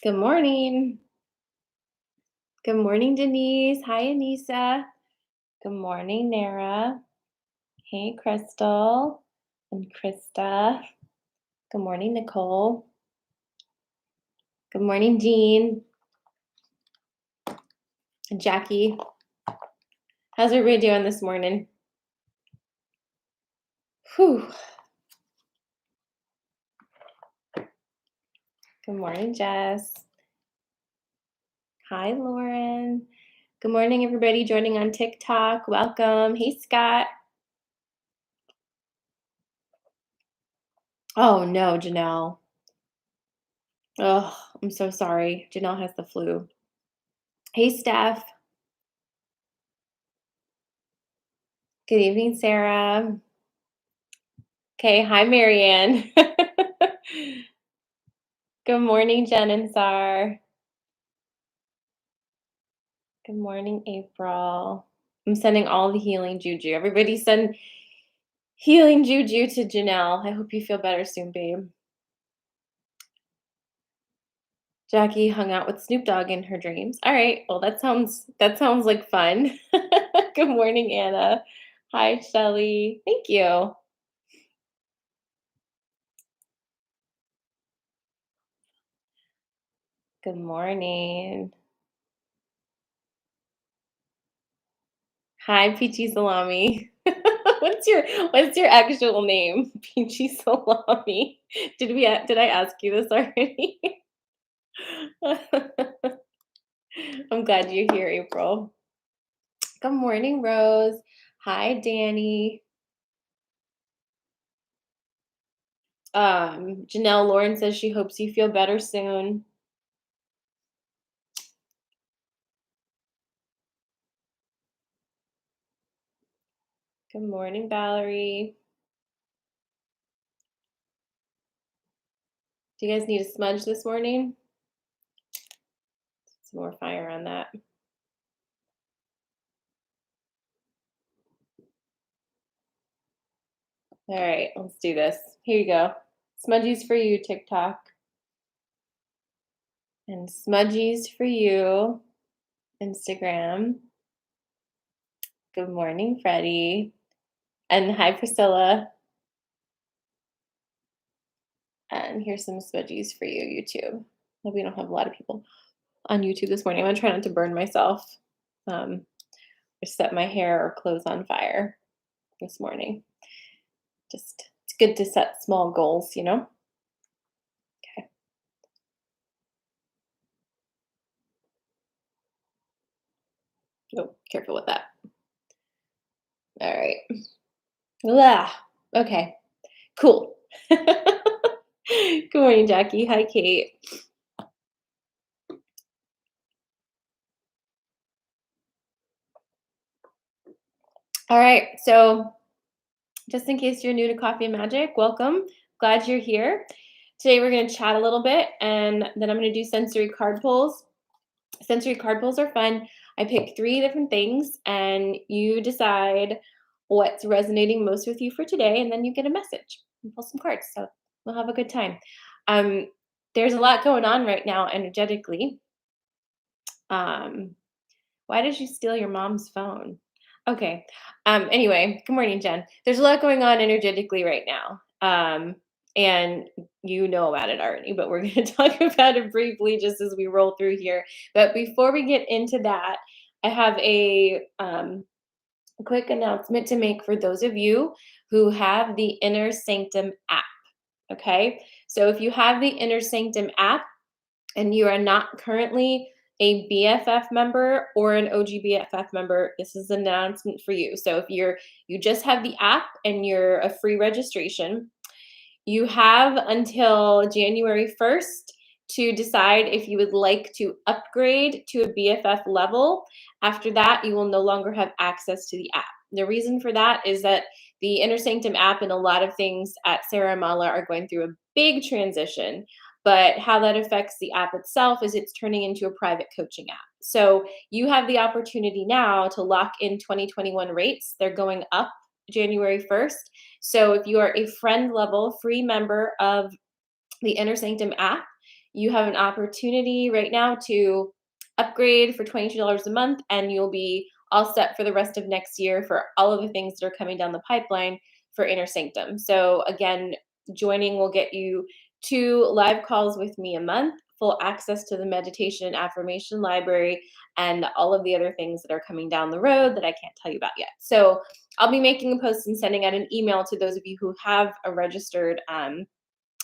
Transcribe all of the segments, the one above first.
Good morning. Good morning, Denise. Hi, Anissa. Good morning, Nara. Hey, Crystal and Krista. Good morning, Nicole. Good morning, Jean and Jackie. How's everybody doing this morning? Whew. Good morning, Jess. Hi, Lauren. Good morning, everybody joining on TikTok. Welcome. Hey, Scott. Oh, no, Janelle. Oh, I'm so sorry. Janelle has the flu. Hey, Steph. Good evening, Sarah. Okay, hi, Marianne. Good morning, Jen and Sar. Good morning, April. I'm sending all the healing juju. Everybody send healing juju to Janelle. I hope you feel better soon, babe. Jackie hung out with Snoop Dogg in her dreams. All right. Well, that sounds like fun. Good morning, Anna. Hi, Shelly. Thank you. Good morning. Hi, Peachy Salami. What's your actual name? Peachy Salami. Did I ask you this already? I'm glad you're here, April. Good morning, Rose. Hi, Danny. Janelle Lauren says she hopes you feel better soon. Good morning, Valerie. Do you guys need a smudge this morning? Some more fire on that. All right, let's do this. Here you go. Smudgies for you, TikTok. And smudgies for you, Instagram. Good morning, Freddie. And hi, Priscilla. And here's some smudgies for you, YouTube. Maybe we don't have a lot of people on YouTube this morning. I'm gonna try not to burn myself or set my hair or clothes on fire this morning. Just, it's good to set small goals, you know? Okay. Oh, careful with that. All right. Okay, cool. Good morning, Jackie. Hi, Kate. All right, so just in case you're new to Coffee and Magic, welcome. Glad you're here. Today we're going to chat a little bit, and then I'm going to do sensory card pulls. Sensory card pulls are fun. I pick 3 different things, and you decide what's resonating most with you for today, and then you get a message and pull some cards. So we'll have a good time. There's a lot going on right now energetically. Why did you steal your mom's phone? Okay. Anyway, good morning, Jen. There's a lot going on energetically right now. And you know about it already, but we're going to talk about it briefly just as we roll through here. But before we get into that, I have a quick announcement to make for those of you who have the Inner Sanctum app. Okay. So if you have the Inner Sanctum app, and you are not currently a BFF member or an OG BFF member, this is an announcement for you. So if you just have the app and you're a free registration, you have until January 1st to decide if you would like to upgrade to a BFF level. After that, you will no longer have access to the app. The reason for that is that the Inner Sanctum app and a lot of things at Sarah Mala are going through a big transition. But how that affects the app itself is it's turning into a private coaching app. So you have the opportunity now to lock in 2021 rates. They're going up January 1st. So if you are a friend level free member of the Inner Sanctum app, you have an opportunity right now to upgrade for $22 a month, and you'll be all set for the rest of next year for all of the things that are coming down the pipeline for Inner Sanctum. So again, joining will get you 2 live calls with me a month, full access to the meditation and affirmation library, and all of the other things that are coming down the road that I can't tell you about yet. So I'll be making a post and sending out an email to those of you who have a registered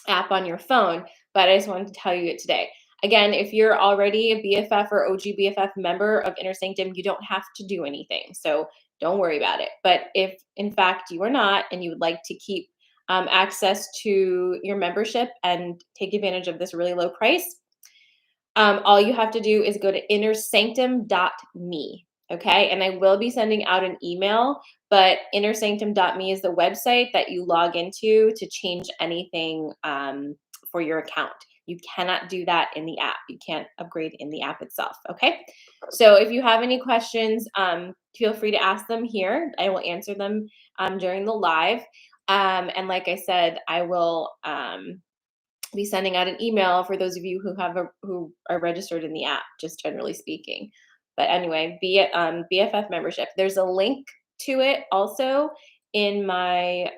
app on your phone, but I just wanted to tell you it today. Again, if you're already a BFF or OG BFF member of Inner Sanctum, you don't have to do anything. So don't worry about it. But if in fact you are not and you would like to keep access to your membership and take advantage of this really low price, all you have to do is go to innersanctum.me. Okay. And I will be sending out an email, but innersanctum.me is the website that you log into to change anything for your account. You cannot do that in the app. You can't upgrade in the app itself. Okay. So if you have any questions, feel free to ask them here. I will answer them during the live. And like I said, I will be sending out an email for those of you who are registered in the app, just generally speaking. But anyway, BFF membership. There's a link to it also in my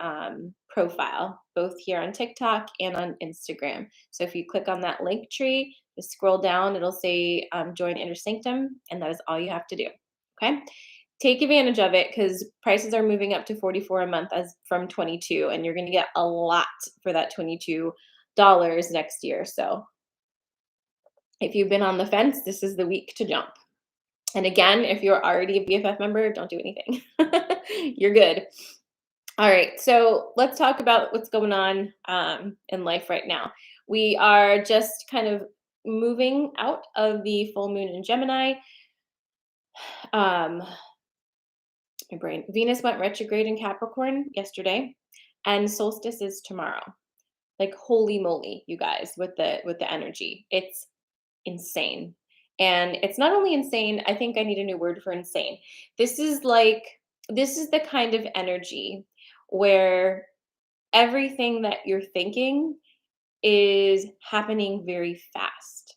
profile, both here on TikTok and on Instagram. So if you click on that link tree, just scroll down, it'll say join Inner Sanctum, and that is all you have to do. Okay. Take advantage of it because prices are moving up to 44 a month as from 22, and you're going to get a lot for that $22 next year. So if you've been on the fence, this is the week to jump. And again, if you're already a BFF member, don't do anything. You're good. All right, so let's talk about what's going on in life right now. We are just kind of moving out of the full moon in Gemini. My brain. Venus went retrograde in Capricorn yesterday, and solstice is tomorrow. Like holy moly, you guys, with the energy. It's insane. And it's not only insane, I think I need a new word for insane. This is the kind of energy where everything that you're thinking is happening very fast.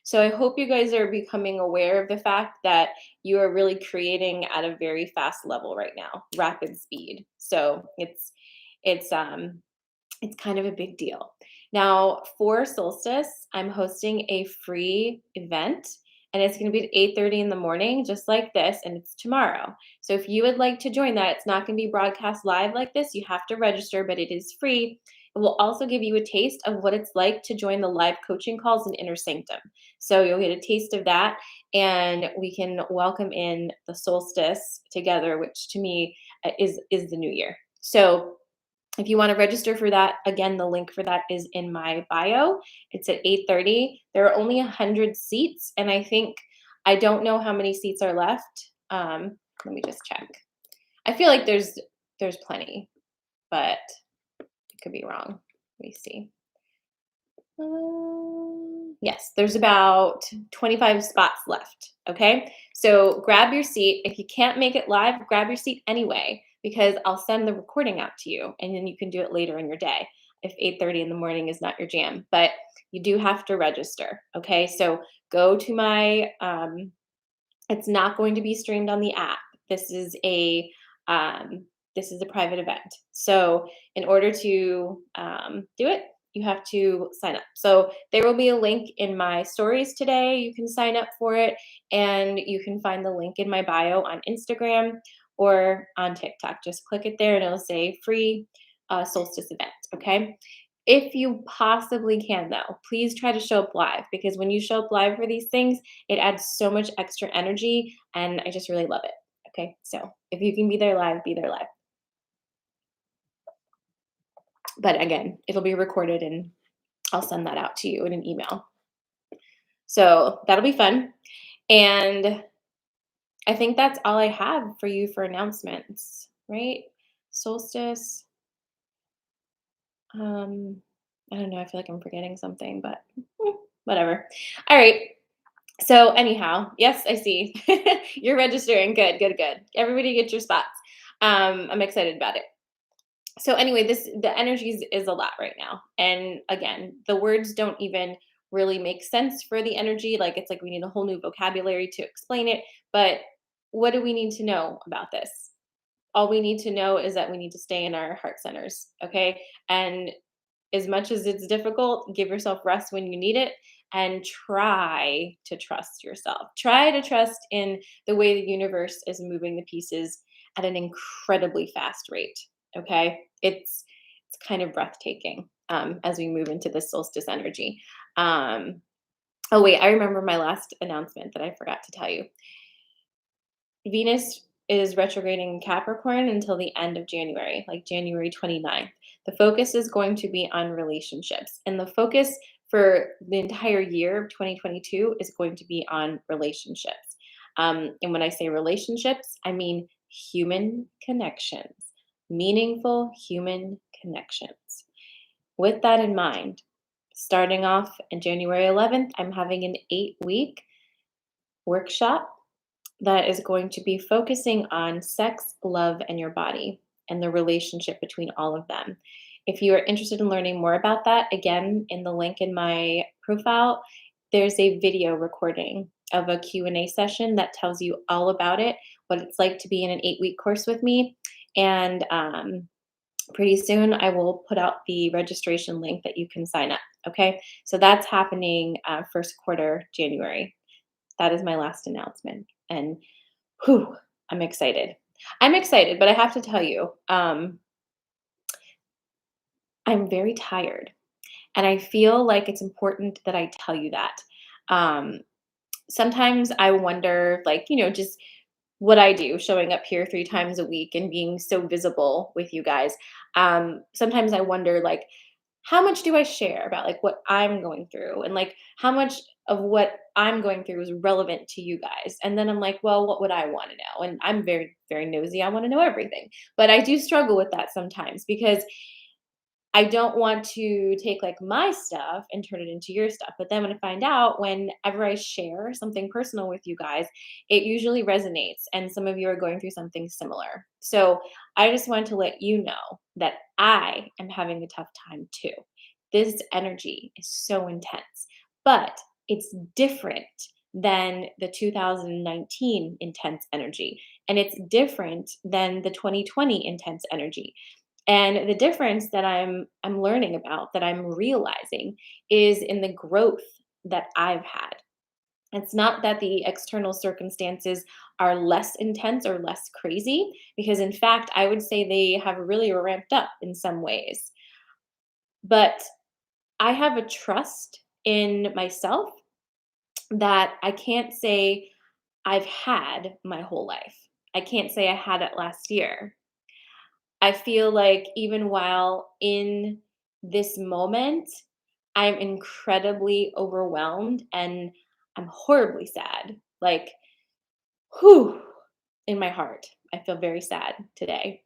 So I hope you guys are becoming aware of the fact that you are really creating at a very fast level right now, rapid speed. So it's kind of a big deal. Now, for solstice, I'm hosting a free event, and it's going to be at 8:30 in the morning, just like this, and it's tomorrow. So if you would like to join that, it's not going to be broadcast live like this. You have to register, but it is free. It will also give you a taste of what it's like to join the live coaching calls in Inner Sanctum. So you'll get a taste of that, and we can welcome in the solstice together, which to me is the new year. So if you want to register for that, again, the link for that is in my bio. It's at 8:30. There are only 100 seats, and I don't know how many seats are left. Let me just check. I feel like there's plenty, but I could be wrong. Let me see. Yes, there's about 25 spots left. Okay, so grab your seat. If you can't make it live, grab your seat anyway, because I'll send the recording out to you, and then you can do it later in your day if 8:30 in the morning is not your jam. But you do have to register. Okay, so go to my. It's not going to be streamed on the app. This is a private event. So in order to do it, you have to sign up. So there will be a link in my stories today. You can sign up for it, and you can find the link in my bio on Instagram or on TikTok. Just click it there and it'll say free solstice event. Okay. If you possibly can, though, please try to show up live, because when you show up live for these things, it adds so much extra energy, and I just really love it. Okay. So if you can be there live, be there live. But again, it'll be recorded and I'll send that out to you in an email. So that'll be fun. And I think that's all I have for you for announcements, right? Solstice. I don't know. I feel like I'm forgetting something, but whatever. All right. So anyhow, yes, I see. You're registering. Good, good, good. Everybody get your spots. I'm excited about it. So anyway, the energy is a lot right now. And again, the words don't even really make sense for the energy. Like it's like we need a whole new vocabulary to explain it. But what do we need to know about this? All we need to know is that we need to stay in our heart centers, okay? And as much as it's difficult, give yourself rest when you need it and try to trust yourself. Try to trust in the way the universe is moving the pieces at an incredibly fast rate, okay? It's kind of breathtaking as we move into this solstice energy. Um, oh wait, I remember my last announcement that I forgot to tell you. Venus is retrograding in Capricorn until the end of January, like January 29th. The focus is going to be on relationships. And the focus for the entire year of 2022 is going to be on relationships. And when I say relationships, I mean human connections, meaningful human connections. With that in mind, starting off on January 11th, I'm having an 8-week workshop that is going to be focusing on sex, love, and your body and the relationship between all of them. If you are interested in learning more about that, again, in the link in my profile, there's a video recording of a Q&A session that tells you all about it, what it's like to be in an 8-week course with me. And pretty soon I will put out the registration link that you can sign up. Okay. So that's happening first quarter January. That is my last announcement. And whew, I'm excited. I'm excited, but I have to tell you, I'm very tired. And I feel like it's important that I tell you that. Um, Sometimes I wonder, like, just what I do, showing up here 3 times a week and being so visible with you guys. Sometimes I wonder, like, how much do I share about like what I'm going through and like how much of what I'm going through is relevant to you guys? And then I'm like, well, what would I want to know? And I'm very, very nosy. I want to know everything. But I do struggle with that sometimes because I don't want to take like my stuff and turn it into your stuff. But then when I find out, whenever I share something personal with you guys, it usually resonates. And some of you are going through something similar. So I just want to let you know that I am having a tough time too. This energy is so intense, but it's different than the 2019 intense energy. And it's different than the 2020 intense energy. And the difference that I'm learning about, that I'm realizing, is in the growth that I've had. It's not that the external circumstances are less intense or less crazy, because in fact, I would say they have really ramped up in some ways. But I have a trust in myself that I can't say I've had my whole life. I can't say I had it last year. I feel like even while in this moment, I'm incredibly overwhelmed and I'm horribly sad. Like, whew, in my heart. I feel very sad today.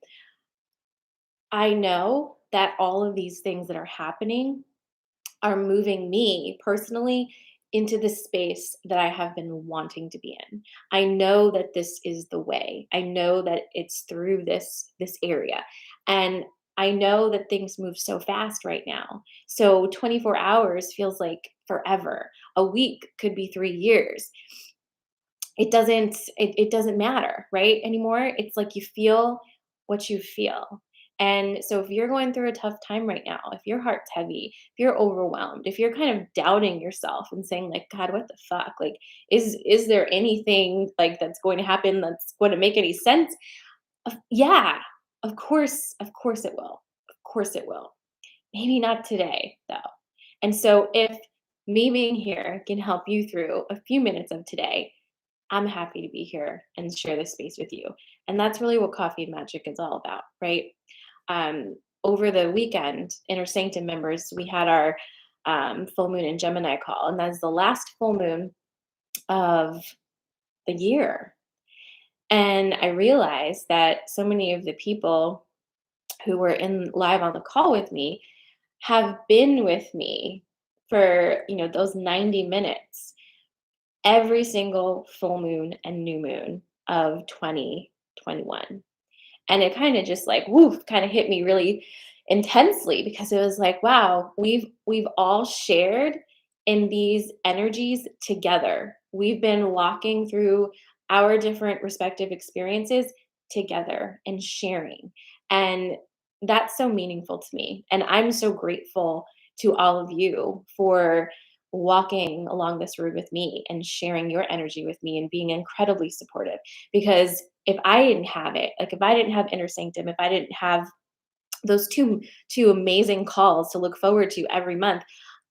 I know that all of these things that are happening are moving me personally into the space that I have been wanting to be in. I know that this is the way. I know that it's through this area. And I know that things move so fast right now. So 24 hours feels like forever. A week could be 3 years. It doesn't matter, right, anymore. It's like you feel what you feel. And so if you're going through a tough time right now, if your heart's heavy, if you're overwhelmed, if you're kind of doubting yourself and saying like, God, what the fuck, like, is there anything like that's going to happen that's going to make any sense? Yeah, of course it will. Of course it will. Maybe not today though. And so if me being here can help you through a few minutes of today, I'm happy to be here and share this space with you. And that's really what Coffee and Magic is all about, right? Over the weekend, Inner Sanctum members, we had our full moon in Gemini call, and that's the last full moon of the year. And I realized that so many of the people who were in live on the call with me have been with me for those 90 minutes every single full moon and new moon of 2021. And it kind of just like woof kind of hit me really intensely because it was like, wow, we've all shared in these energies together. We've been walking through our different respective experiences together and sharing. And that's so meaningful to me. And I'm so grateful to all of you for walking along this road with me and sharing your energy with me and being incredibly supportive. Because if I didn't have it, like if I didn't have Inner Sanctum, if I didn't have those two amazing calls to look forward to every month,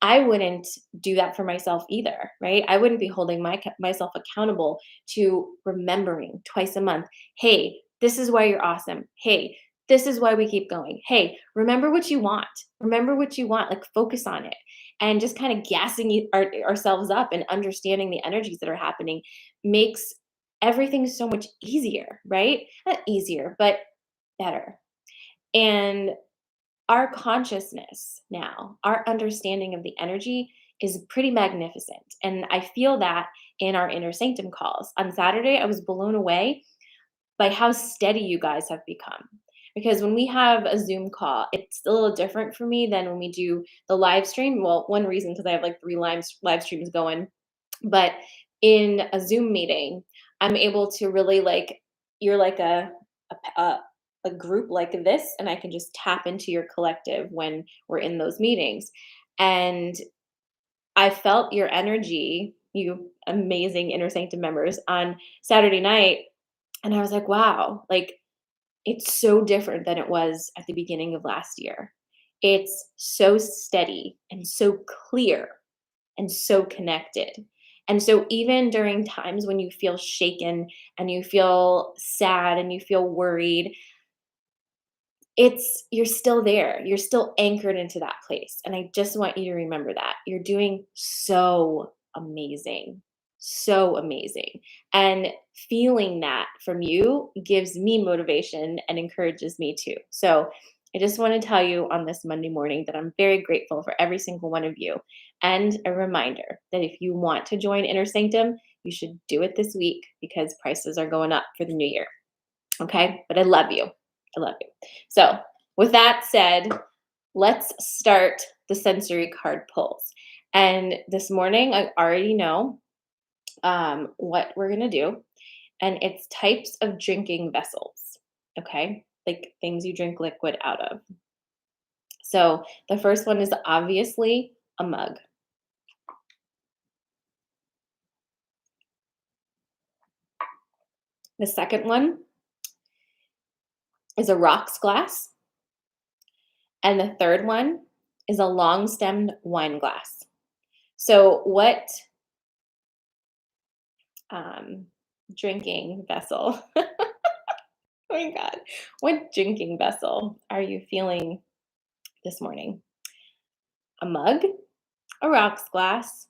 I wouldn't do that for myself either, right? I wouldn't be holding myself accountable to remembering twice a month, hey, this is why you're awesome. Hey, this is why we keep going. Hey, remember what you want. Remember what you want. Like focus on it, and just kind of gassing ourselves up and understanding the energies that are happening makes everything so much easier, right? Not easier, but better. And our consciousness now, our understanding of the energy is pretty magnificent. And I feel that in our Inner Sanctum calls. On Saturday, I was blown away by how steady you guys have become. Because when we have a Zoom call, it's a little different for me than when we do the live stream. Well, one reason, because I have like 3 live streams going. But in a Zoom meeting, I'm able to really like, you're like a group like this, and I can just tap into your collective when we're in those meetings. And I felt your energy, you amazing Inner Sanctum members, on Saturday night. And I was like, wow, like it's so different than it was at the beginning of last year. It's so steady and so clear and so connected. And so, even during times when you feel shaken and you feel sad and you feel worried, you're still there. You're still anchored into that place. And I just want you to remember that. You're doing so amazing. So amazing. And feeling that from you gives me motivation and encourages me too. So I just want to tell you on this Monday morning that I'm very grateful for every single one of you. And a reminder that if you want to join Inner Sanctum, you should do it this week because prices are going up for the new year. Okay? But I love you. I love you. So, with that said, let's start the sensory card pulls. And this morning, I already know what we're going to do, and it's types of drinking vessels. Okay? Like things you drink liquid out of. So, the first one is obviously a mug. The second one is a rocks glass. And the third one is a long stemmed wine glass. So, what drinking vessel? Oh my God. What drinking vessel are you feeling this morning? A mug, a rocks glass,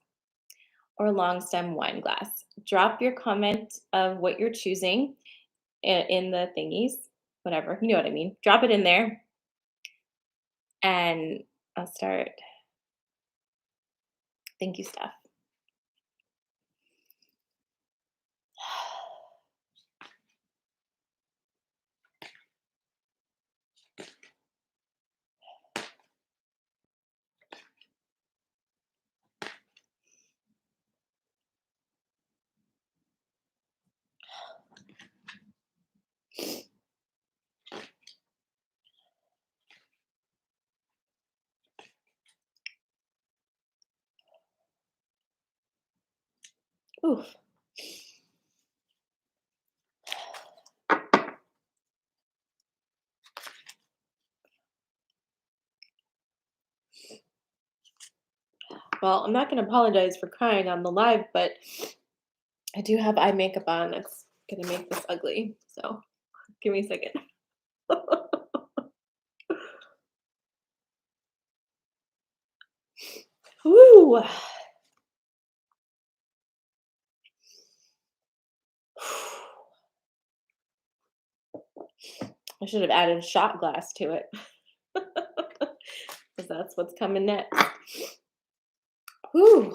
or a long stem wine glass? Drop your comment of what you're choosing in the thingies, whatever. You know what I mean. Drop it in there and I'll start. Thank you, Steph. Oof. Well, I'm not going to apologize for crying on the live, but I do have eye makeup on. It's going to make this ugly. So give me a second. Woo! I should have added a shot glass to it. Because that's what's coming next. Woo!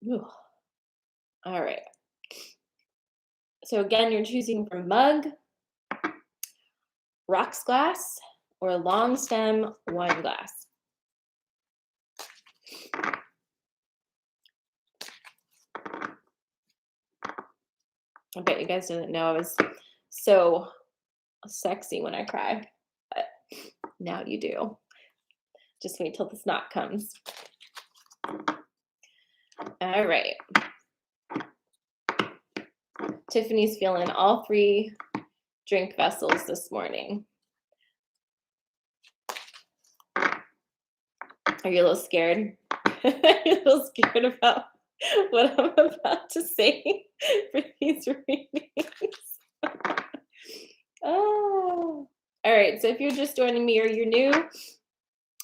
Ooh. All right. So again, you're choosing from mug, rocks glass, or long stem wine glass. I bet you guys didn't know I was so sexy when I cry, but now you do. Just wait till the snot comes. All right. Tiffany's feeling all 3 drink vessels this morning. Are you a little scared? Are you a little scared about what I'm about to say for these readings? Oh. All right, so if you're just joining me or you're new,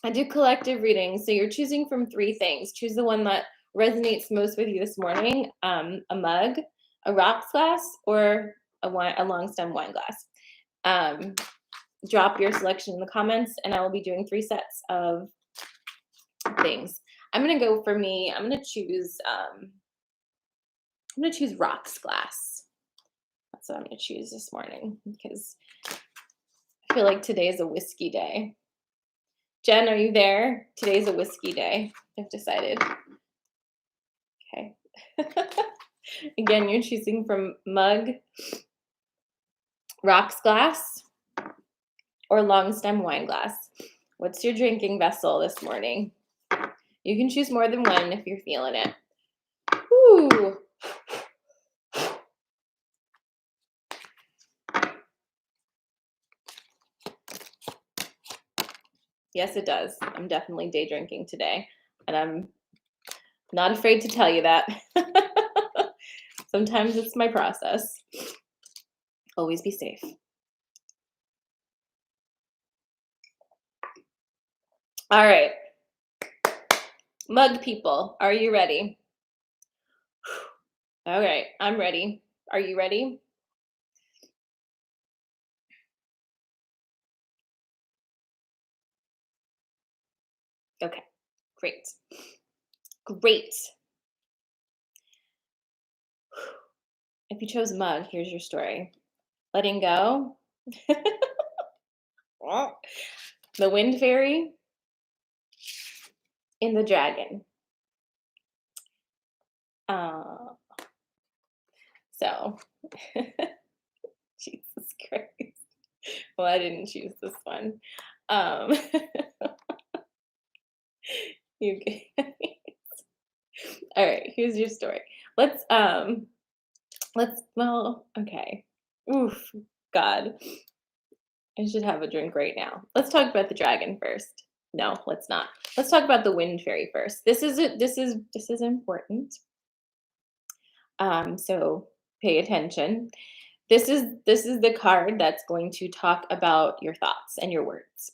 I do collective readings. So you're choosing from 3 things. Choose the one that resonates most with you this morning, a mug, a rocks glass, or a long stem wine glass. Drop your selection in the comments, and I will be doing 3 sets of things. I'm gonna go for me. I'm gonna choose rocks glass. That's what I'm gonna choose this morning because I feel like today's a whiskey day. Jen, are you there? Today's a whiskey day. I've decided. Okay. Again, you're choosing from mug, rocks glass, or long stem wine glass. What's your drinking vessel this morning? You can choose more than one if you're feeling it. Ooh. Yes, it does. I'm definitely day drinking today, and I'm not afraid to tell you that. Sometimes it's my process. Always be safe. All right. Mug people, are you ready? All right, I'm ready. Are you ready? Okay, great. Great. If you chose mug, here's your story. Letting go. The wind fairy and the dragon. So, Jesus Christ. Well, I didn't choose this one. You guys. All right, here's your story. Well, okay. Oof, God. I should have a drink right now. Let's talk about the dragon first. No, let's not. Let's talk about the wind fairy first. This is important. So pay attention. This is the card that's going to talk about your thoughts and your words.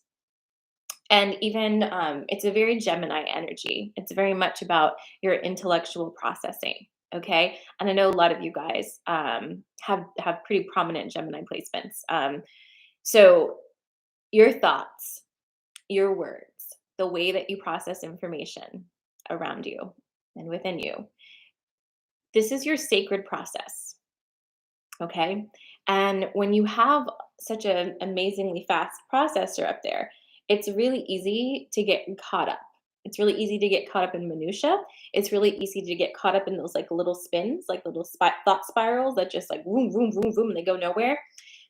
And even it's a very Gemini energy. It's very much about your intellectual processing. Okay, and I know a lot of you guys have pretty prominent Gemini placements. So your thoughts, your words, the way that you process information around you and within you. This is your sacred process. Okay. And when you have such an amazingly fast processor up there, it's really easy to get caught up. It's really easy to get caught up in minutia. It's really easy to get caught up in those like little spins, like little thought spirals that just like boom, boom, boom, boom, and they go nowhere.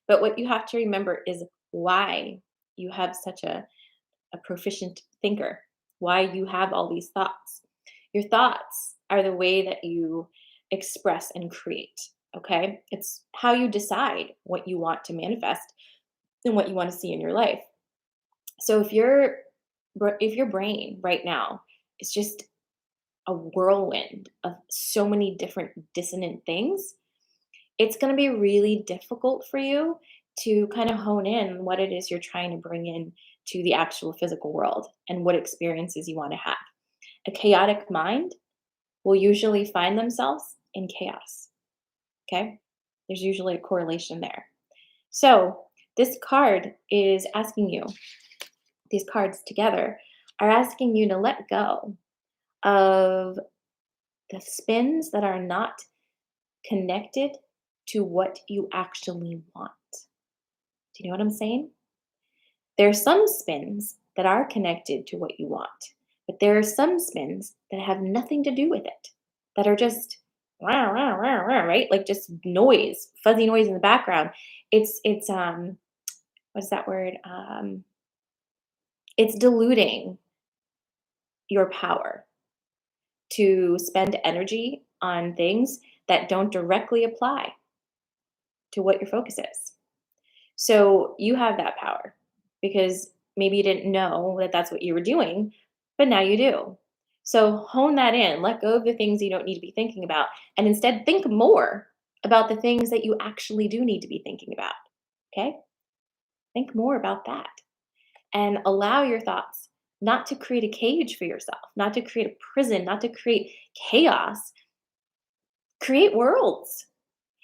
But what you have to remember is why you have such a proficient thinker, why you have all these thoughts. Your thoughts are the way that you express and create. Okay. It's how you decide what you want to manifest and what you want to see in your life. So if your brain right now is just a whirlwind of so many different dissonant things, it's going to be really difficult for you to kind of hone in what it is you're trying to bring in to the actual physical world and what experiences you want to have. A chaotic mind will usually find themselves in chaos. Okay? There's usually a correlation there. So, this card is asking you, these cards together are asking you to let go of The spins that are not connected to what you actually want. Do you know what I'm saying? There are some spins that are connected to what you want, but there are some spins that have nothing to do with it, that are just rah, rah, rah, rah, right? Like just noise, fuzzy noise in the background. It's what's that word? It's diluting your power to spend energy on things that don't directly apply to what your focus is. So you have that power because maybe you didn't know that that's what you were doing, but now you do. So hone that in, let go of the things you don't need to be thinking about, and instead think more about the things that you actually do need to be thinking about. Okay? Think more about that and allow your thoughts not to create a cage for yourself, not to create a prison, not to create chaos. Create worlds.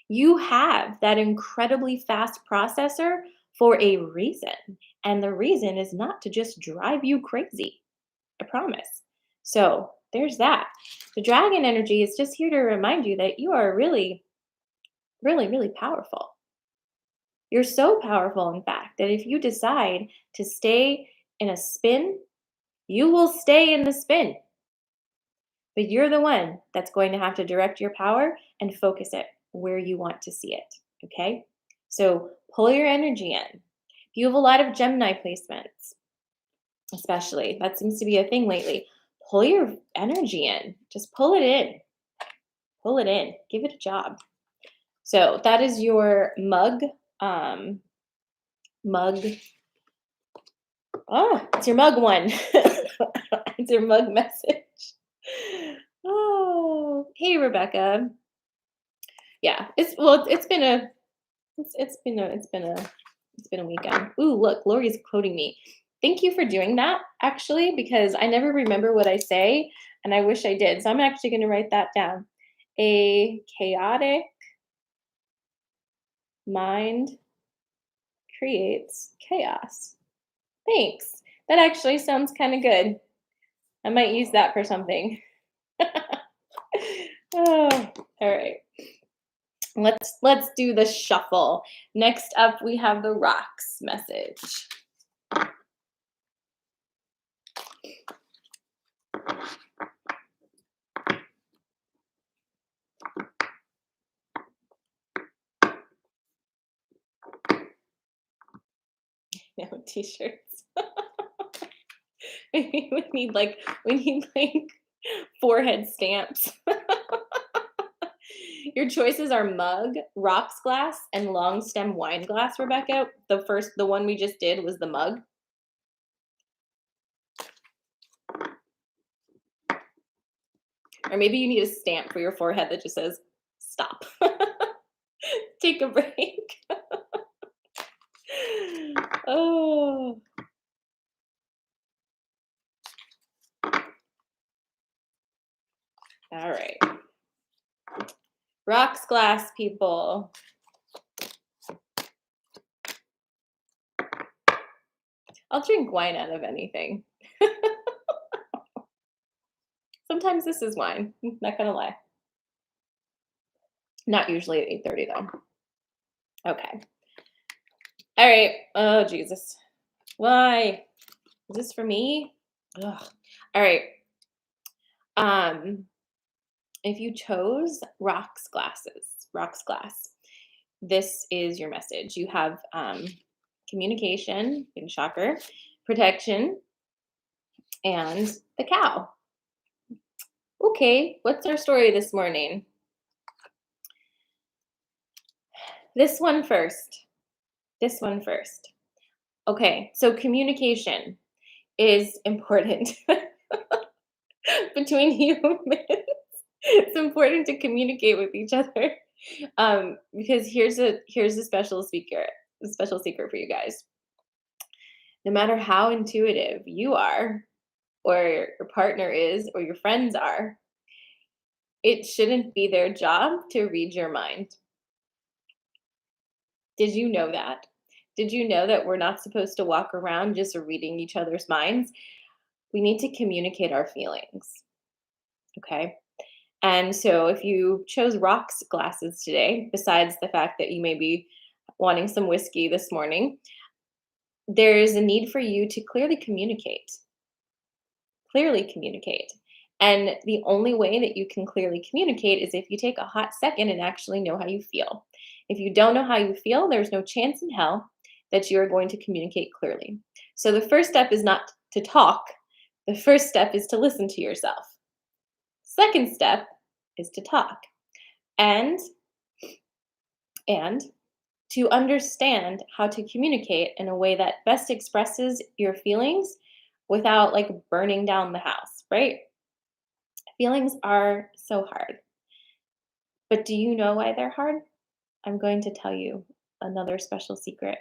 You have that incredibly fast processor for a reason. And the reason is not to just drive you crazy. I promise. So there's that. The dragon energy is just here to remind you that you are really, really, really powerful. You're so powerful, in fact, that if you decide to stay in a spin, you will stay in the spin. But you're the one that's going to have to direct your power and focus it where you want to see it. Okay? So pull your energy in. If you have a lot of Gemini placements, especially, that seems to be a thing lately. Pull your energy in. Just pull it in. Pull it in. Give it a job. So that is your mug. Mug. Oh, it's your mug one. It's your mug message. Oh, hey Rebecca. Yeah, it's been a weekend. Ooh, look, Lori's quoting me. Thank you for doing that, actually, because I never remember what I say, and I wish I did. So I'm actually going to write that down. A chaotic mind creates chaos. Thanks. That actually sounds kind of good. I might use that for something. Oh, all right. Let's do the shuffle. Next up, we have the rocks message. No t-shirts. we need like forehead stamps. Your choices are mug, rocks glass, and long stem wine glass, Rebecca. The one we just did was the mug. Or maybe you need a stamp for your forehead that just says, stop. Take a break. Oh. All right. Rocks glass, people. I'll drink wine out of anything. Sometimes this is wine. Not gonna lie. Not usually at 8:30 though. Okay. All right. Oh Jesus. Why? Is this for me? Ugh. All right. If you chose rocks glass, this is your message. You have communication, big shocker, protection, and the cow. Okay, what's our story this morning? This one first. Okay, so communication is important between humans. It's important to communicate with each other because here's a special secret for you guys. No matter how intuitive you are, or your partner is, or your friends are, it shouldn't be their job to read your mind. Did you know that? Did you know that we're not supposed to walk around just reading each other's minds? We need to communicate our feelings. Okay? And so if you chose rocks glasses today, besides the fact that you may be wanting some whiskey this morning, there is a need for you to clearly communicate. Clearly communicate. And the only way that you can clearly communicate is if you take a hot second and actually know how you feel. If you don't know how you feel, there's no chance in hell that you are going to communicate clearly. So the first step is not to talk. The first step is to listen to yourself. Second step is to talk. And and to understand how to communicate in a way that best expresses your feelings without like burning down the house, right? Feelings are so hard. But do you know why they're hard? I'm going to tell you another special secret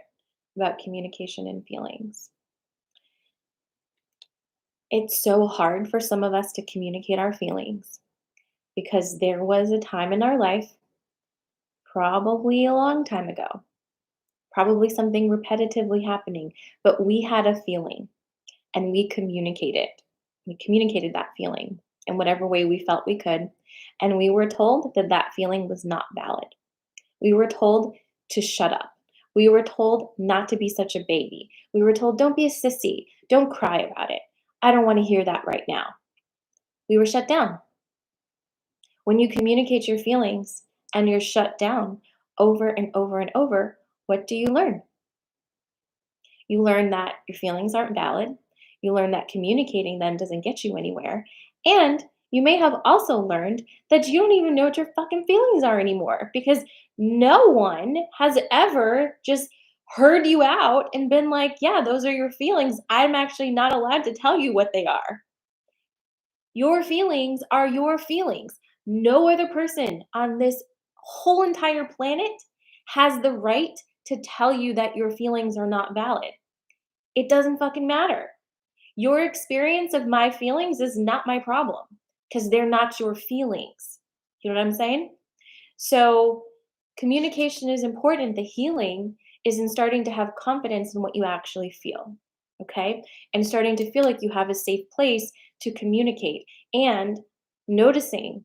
about communication and feelings. It's so hard for some of us to communicate our feelings because there was a time in our life, probably a long time ago, probably something repetitively happening, but we had a feeling and we communicated. We communicated that feeling in whatever way we felt we could. And we were told that that feeling was not valid. We were told to shut up. We were told not to be such a baby. We were told, don't be a sissy. Don't cry about it. I don't want to hear that right now. We were shut down. When you communicate your feelings and you're shut down over and over and over, what do you learn? You learn that your feelings aren't valid. You learn that communicating them doesn't get you anywhere. And you may have also learned that you don't even know what your fucking feelings are anymore because no one has ever just heard you out and been like, yeah, those are your feelings. I'm actually not allowed to tell you what they are. Your feelings are your feelings. No other person on this whole entire planet has the right to tell you that your feelings are not valid. It doesn't fucking matter. Your experience of my feelings is not my problem because they're not your feelings. You know what I'm saying? So, communication is important. The healing is in starting to have confidence in what you actually feel. Okay. And starting to feel like you have a safe place to communicate and noticing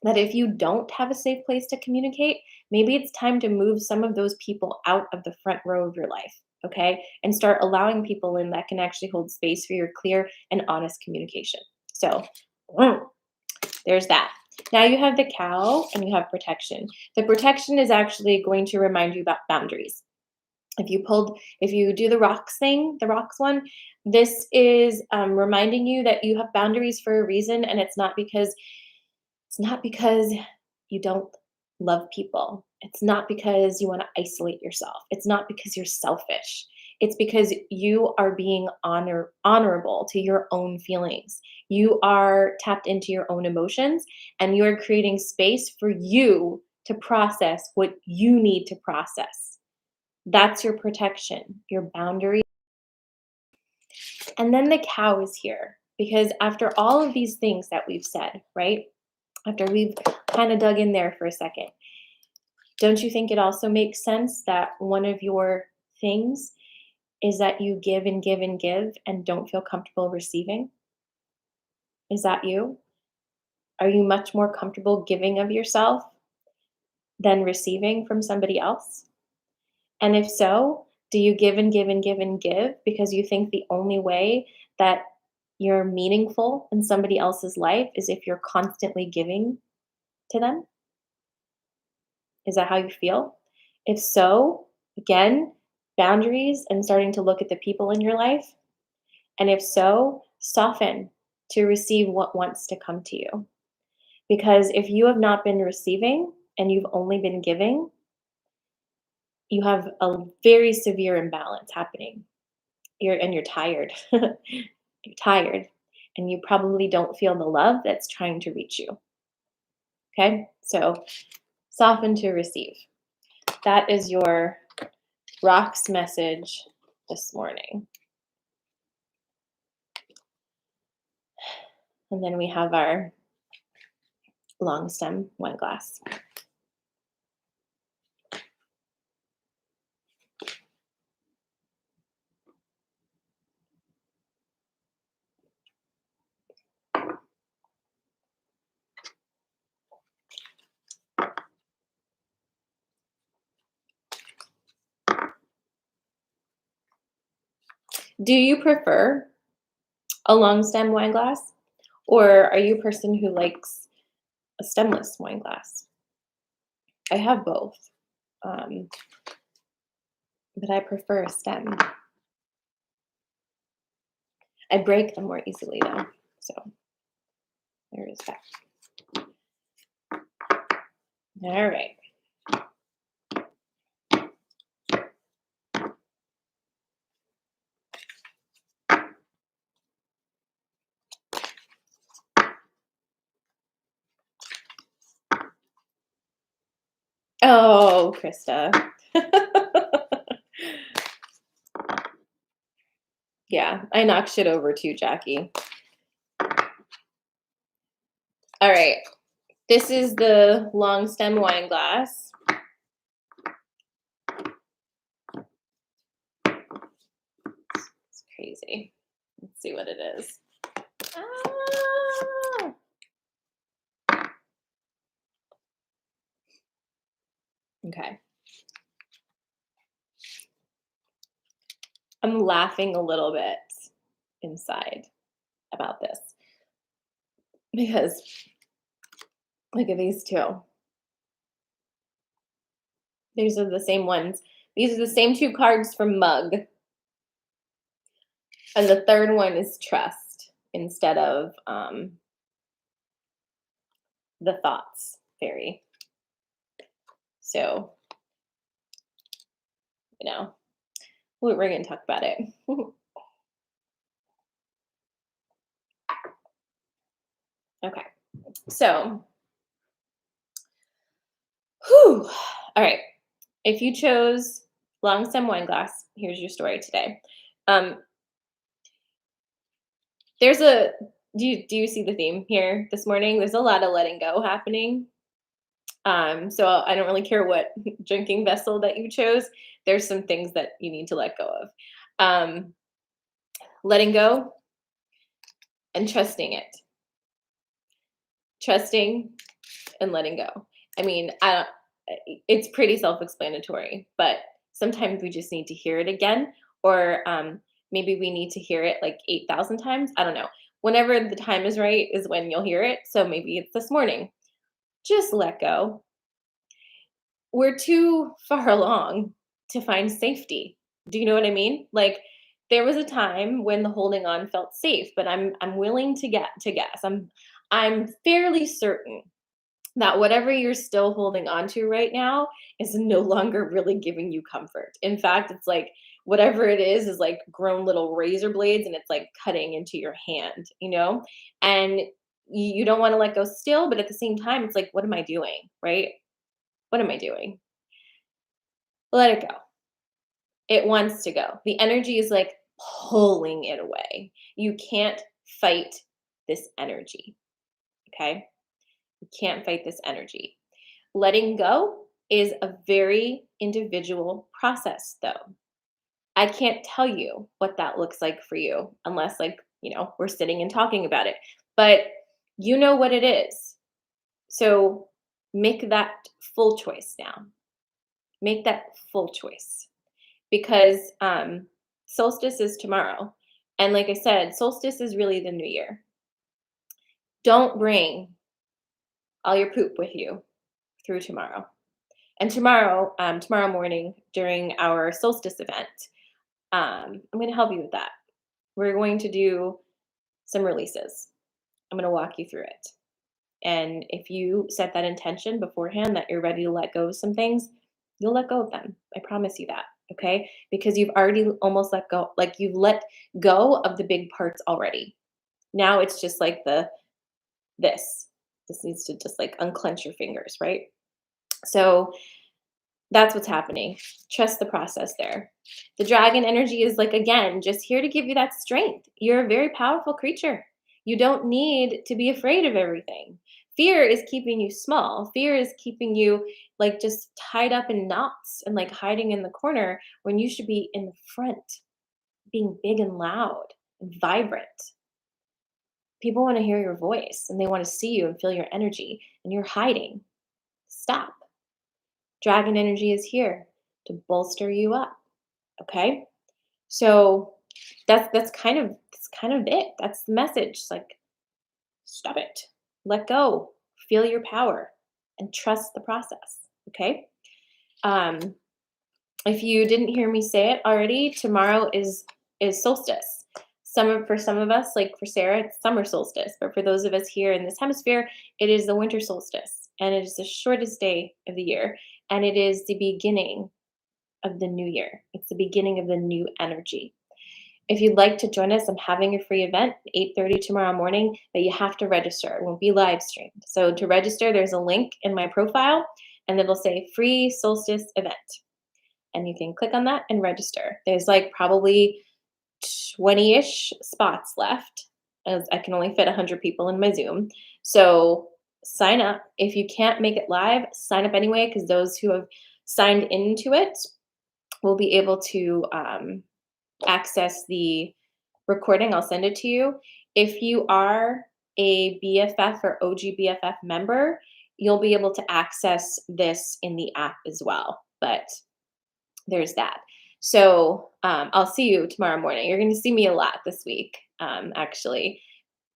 that if you don't have a safe place to communicate, maybe it's time to move some of those people out of the front row of your life, okay? And start allowing people in that can actually hold space for your clear and honest communication. So, there's that. Now you have the cow and you have protection. The protection is actually going to remind you about boundaries. If you do the rocks thing, the rocks one, this is reminding you that you have boundaries for a reason, and it's not because you don't love people. It's not because you want to isolate yourself. It's not because you're selfish. It's because you are being honorable to your own feelings. You are tapped into your own emotions and you are creating space for you to process what you need to process. That's your protection, your boundary. And then the cow is here because after all of these things that we've said, right? After we've kind of dug in there for a second, don't you think it also makes sense that one of your things is that you give and give and give and don't feel comfortable receiving? Is that you? Are you much more comfortable giving of yourself than receiving from somebody else? And if so, do you give and give and give and give because you think the only way that you're meaningful in somebody else's life is if you're constantly giving to them? Is that how you feel? If so, again, boundaries and starting to look at the people in your life. And if so, soften to receive what wants to come to you. Because if you have not been receiving and you've only been giving, you have a very severe imbalance happening. You're tired. You're tired. And you probably don't feel the love that's trying to reach you. Okay? So soften to receive. That is your rocks message this morning. And then we have our long stem wine glass. Do you prefer a long stem wine glass, or are you a person who likes a stemless wine glass? I have both, um, but I prefer a stem. I break them more easily though, so there is that. All right. Oh, Krista. Yeah, I knocked shit over too, Jackie. All right. This is the long stem wine glass. It's crazy. Let's see what it is. Ah! Okay. I'm laughing a little bit inside about this because look at these two. These are the same ones. These are the same two cards from Mug. And the third one is trust instead of the thoughts fairy. So, we're going to talk about it. Okay. So, all right. If you chose long stem wine glass, here's your story today. There's a do you see the theme here this morning? There's a lot of letting go happening. So I don't really care what drinking vessel that you chose. There's some things that you need to let go of. Um, letting go and trusting it. Trusting and letting go. I mean, it's pretty self-explanatory, but sometimes we just need to hear it again, or maybe we need to hear it like 8,000 times. I don't know. Whenever the time is right is when you'll hear it. So maybe it's this morning. Just let go. We're too far along to find safety. Do you know what I mean? Like there was a time when the holding on felt safe, but I'm willing to guess. I'm fairly certain that whatever you're still holding on to right now is no longer really giving you comfort. In fact, it's like whatever it is like grown little razor blades and it's like cutting into your hand, And you don't want to let go still, but at the same time, it's like, what am I doing? Right? What am I doing? Let it go. It wants to go. The energy is like pulling it away. You can't fight this energy. Okay? You can't fight this energy. Letting go is a very individual process, though. I can't tell you what that looks like for you unless, we're sitting and talking about it. But you know what it is. So make that full choice now. Make that full choice because solstice is tomorrow. And like I said, solstice is really the new year. Don't bring all your poop with you through tomorrow. And tomorrow morning during our solstice event, I'm going to help you with that. We're going to do some releases. I'm going to walk you through it. And if you set that intention beforehand that you're ready to let go of some things, you'll let go of them. I promise you that. Okay? Because you've already almost let go, like you've let go of the big parts already. Now it's just like this. This needs to just like unclench your fingers, right? So that's what's happening. Trust the process there. The dragon energy is like, again, just here to give you that strength. You're a very powerful creature. You don't need to be afraid of everything. Fear is keeping you small. Fear is keeping you like just tied up in knots and like hiding in the corner when you should be in the front, being big and loud and vibrant. People want to hear your voice and they want to see you and feel your energy, and you're hiding. Stop. Dragon energy is here to bolster you up. Okay? So That's kind of it. That's the message. It's like, stop it. Let go. Feel your power and trust the process. Okay? Um, if you didn't hear me say it already, tomorrow is solstice. For some of us, like for Sarah, it's summer solstice, but for those of us here in this hemisphere, it is the winter solstice, and it is the shortest day of the year, and it is the beginning of the new year. It's the beginning of the new energy. If you'd like to join us, I'm having a free event 8:30 tomorrow morning, but you have to register. It won't be live streamed. So to register, there's a link in my profile, and it'll say free solstice event. And you can click on that and register. There's like probably 20-ish spots left, as I can only fit 100 people in my Zoom. So sign up. If you can't make it live, sign up anyway, because those who have signed into it will be able to access the recording. I'll send it to you. If you are a BFF or OG BFF member, you'll be able to access this in the app as well. But there's that. So I'll see you tomorrow morning. You're going to see me a lot this week, actually.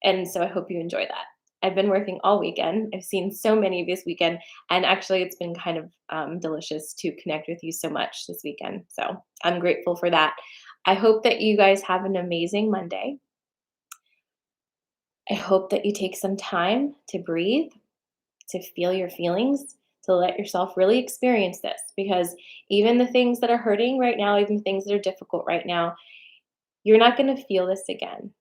And so I hope you enjoy that. I've been working all weekend. I've seen so many this weekend. And actually, it's been kind of delicious to connect with you so much this weekend. So I'm grateful for that. I hope that you guys have an amazing Monday. I hope that you take some time to breathe, to feel your feelings, to let yourself really experience this, because even the things that are hurting right now, even the things that are difficult right now, you're not going to feel this again.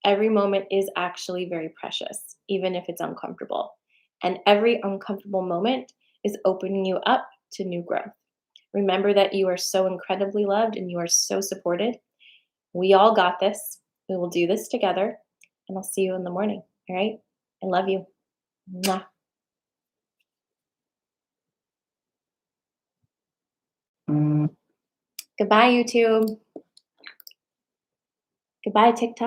Every moment is actually very precious, even if it's uncomfortable. And every uncomfortable moment is opening you up to new growth. Remember that you are so incredibly loved and you are so supported. We all got this. We will do this together. And I'll see you in the morning. All right? I love you. Mwah. Goodbye, YouTube. Goodbye, TikTok.